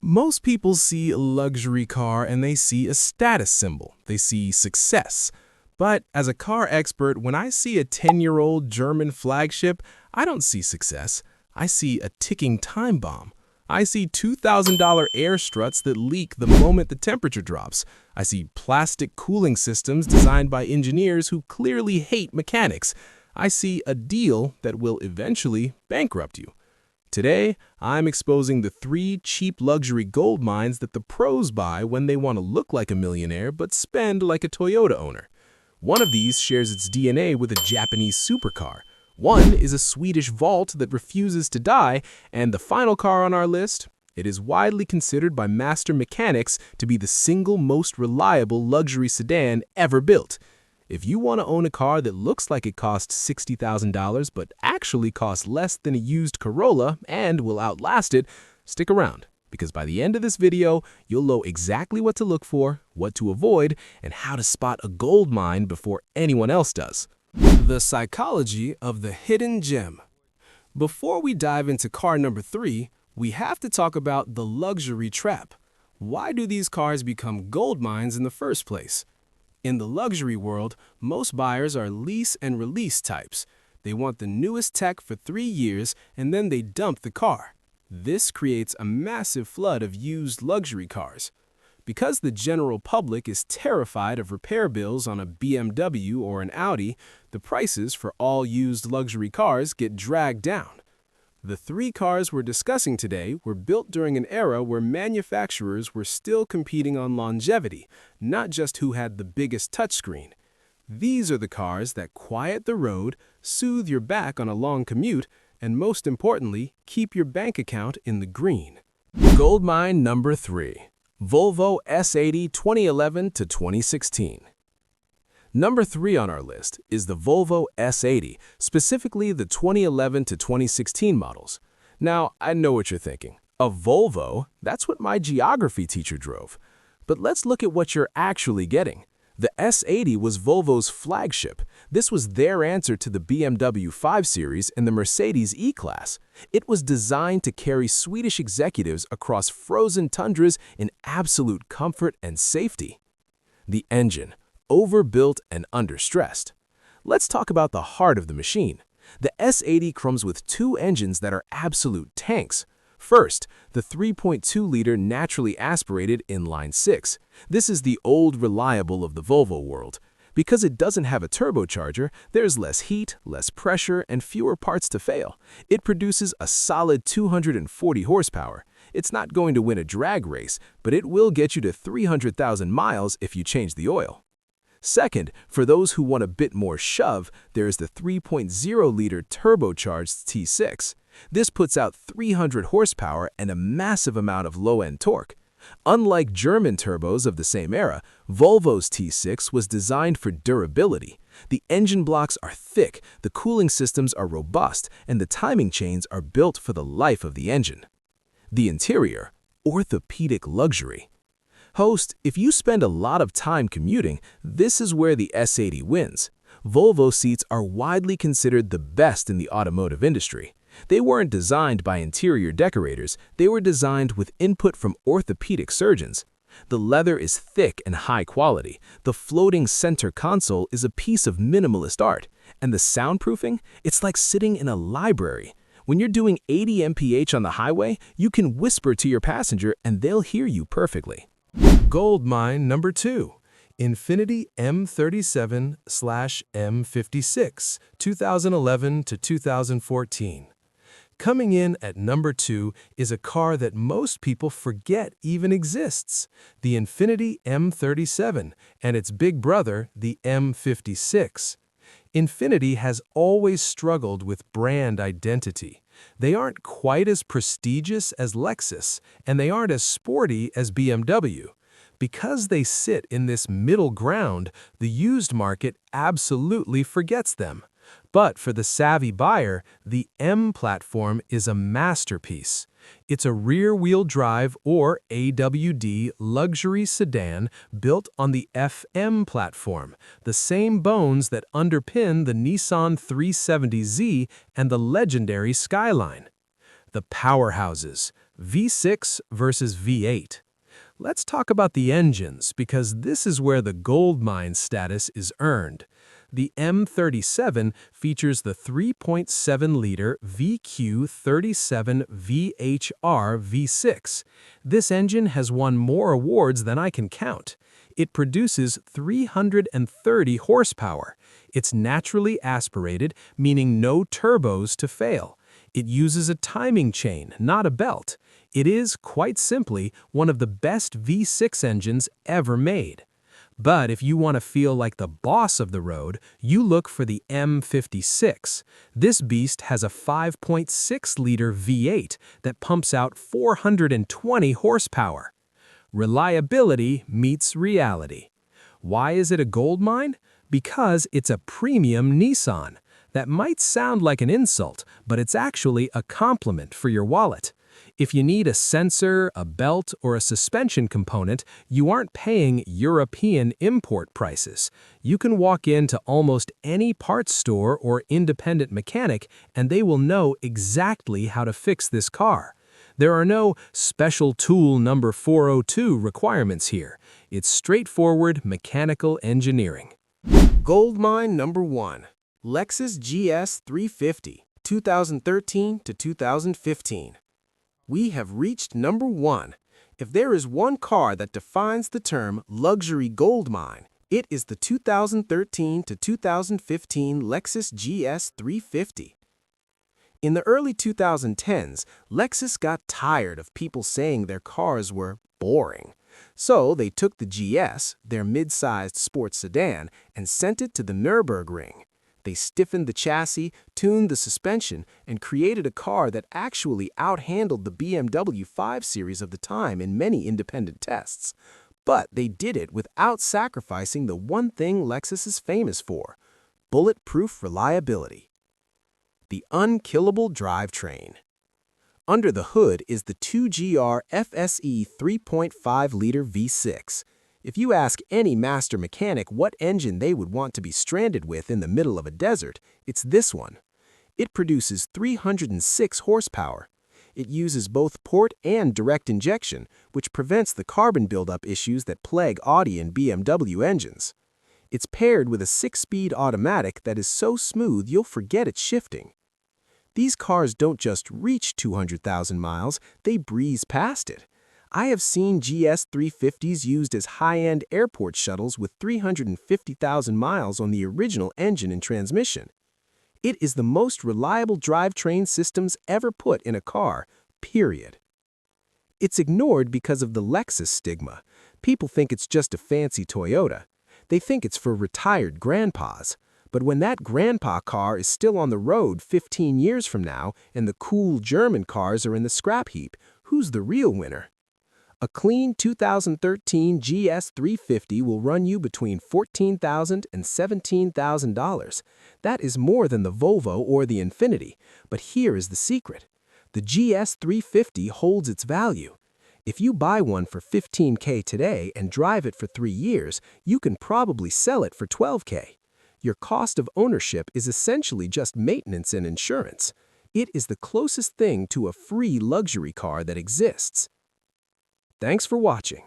Most people see a luxury car and they see a status symbol. They see success. But as a car expert, when I see a 10-year-old German flagship, I don't see success. I see a ticking time bomb. I see $2,000 air struts that leak the moment the temperature drops. I see plastic cooling systems designed by engineers who clearly hate mechanics. I see a deal that will eventually bankrupt you. Today, I'm exposing the 3 cheap luxury gold mines that the pros buy when they want to look like a millionaire but spend like a Toyota owner. One of these shares its DNA with a Japanese supercar. One is a Swedish vault that refuses to die, and the final car on our list, it is widely considered by master mechanics to be the single most reliable luxury sedan ever built. If you want to own a car that looks like it costs $60,000 but actually costs less than a used Corolla and will outlast it, stick around, because by the end of this video, you'll know exactly what to look for, what to avoid, and how to spot a gold mine before anyone else does. The psychology of the hidden gem. Before we dive into car number 3, we have to talk about the luxury trap. Why do these cars become gold mines in the first place? In the luxury world, most buyers are lease and release types. They want the newest tech for 3 years and then they dump the car. This creates a massive flood of used luxury cars. Because the general public is terrified of repair bills on a BMW or an Audi, the prices for all used luxury cars get dragged down. The 3 cars we're discussing today were built during an era where manufacturers were still competing on longevity, not just who had the biggest touchscreen. These are the cars that quiet the road, soothe your back on a long commute, and most importantly, keep your bank account in the green. Gold mine number 3. Volvo S80 2011 to 2016. Number 3 on our list is the Volvo S80, specifically the 2011 to 2016 models. Now, I know what you're thinking. A Volvo? That's what my geography teacher drove. But let's look at what you're actually getting. The S80 was Volvo's flagship. This was their answer to the BMW 5 Series and the Mercedes E-Class. It was designed to carry Swedish executives across frozen tundras in absolute comfort and safety. The engine. Overbuilt and understressed. Let's talk about the heart of the machine. The S80 comes with 2 engines that are absolute tanks. First, the 3.2-liter naturally aspirated inline-6. This is the old reliable of the Volvo world. Because it doesn't have a turbocharger, there's less heat, less pressure, and fewer parts to fail. It produces a solid 240 horsepower. It's not going to win a drag race, but it will get you to 300,000 miles if you change the oil. Second, for those who want a bit more shove, there is the 3.0-liter turbocharged T6. This puts out 300 horsepower and a massive amount of low-end torque. Unlike German turbos of the same era, Volvo's T6 was designed for durability. The engine blocks are thick, the cooling systems are robust, and the timing chains are built for the life of the engine. The interior, orthopedic luxury. Host, if you spend a lot of time commuting, this is where the S80 wins. Volvo seats are widely considered the best in the automotive industry. They weren't designed by interior decorators, they were designed with input from orthopedic surgeons. The leather is thick and high quality. The floating center console is a piece of minimalist art. And the soundproofing? It's like sitting in a library. When you're doing 80 mph on the highway, you can whisper to your passenger and they'll hear you perfectly. Gold mine number 2. Infiniti M37/M56, 2011 to 2014. Coming in at number 2 is a car that most people forget even exists, the Infiniti M37 and its big brother, the M56. Infiniti has always struggled with brand identity. They aren't quite as prestigious as Lexus, and they aren't as sporty as BMW. Because they sit in this middle ground, the used market absolutely forgets them. But for the savvy buyer, the M platform is a masterpiece. It's a rear-wheel drive or AWD luxury sedan built on the FM platform, the same bones that underpin the Nissan 370Z and the legendary Skyline. The powerhouses, V6 versus V8. Let's talk about the engines because this is where the gold mine status is earned. The M37 features the 3.7-liter VQ37 VHR V6. This engine has won more awards than I can count. It produces 330 horsepower. It's naturally aspirated, meaning no turbos to fail. It uses a timing chain, not a belt. It is, quite simply, one of the best V6 engines ever made. But if you want to feel like the boss of the road, you look for the M56. This beast has a 5.6-liter V8 that pumps out 420 horsepower. Reliability meets reality. Why is it a gold mine? Because it's a premium Nissan. That might sound like an insult, but it's actually a compliment for your wallet. If you need a sensor, a belt, or a suspension component, you aren't paying European import prices. You can walk into almost any parts store or independent mechanic, and they will know exactly how to fix this car. There are no special tool number 402 requirements here. It's straightforward mechanical engineering. Gold mine number 1. Lexus GS 350, 2013 to 2015. We have reached number 1. If there is one car that defines the term luxury gold mine, it is the 2013 to 2015 Lexus GS 350. In the early 2010s, Lexus got tired of people saying their cars were boring. So they took the GS, their mid-sized sports sedan, and sent it to the Nürburgring. They stiffened the chassis, tuned the suspension, and created a car that actually outhandled the BMW 5 Series of the time in many independent tests. But they did it without sacrificing the one thing Lexus is famous for: bulletproof reliability. The unkillable drivetrain. Under the hood is the 2GR FSE 3.5-liter V6. If you ask any master mechanic what engine they would want to be stranded with in the middle of a desert, it's this one. It produces 306 horsepower. It uses both port and direct injection, which prevents the carbon buildup issues that plague Audi and BMW engines. It's paired with a 6-speed automatic that is so smooth you'll forget it's shifting. These cars don't just reach 200,000 miles, they breeze past it. I have seen GS 350s used as high-end airport shuttles with 350,000 miles on the original engine and transmission. It is the most reliable drivetrain systems ever put in a car, period. It's ignored because of the Lexus stigma. People think it's just a fancy Toyota. They think it's for retired grandpas. But when that grandpa car is still on the road 15 years from now and the cool German cars are in the scrap heap, who's the real winner? A clean 2013 GS 350 will run you between $14,000 and $17,000. That is more than the Volvo or the Infiniti. But here is the secret. The GS 350 holds its value. If you buy one for $15K today and drive it for 3 years, you can probably sell it for $12K. Your cost of ownership is essentially just maintenance and insurance. It is the closest thing to a free luxury car that exists. Thanks for watching.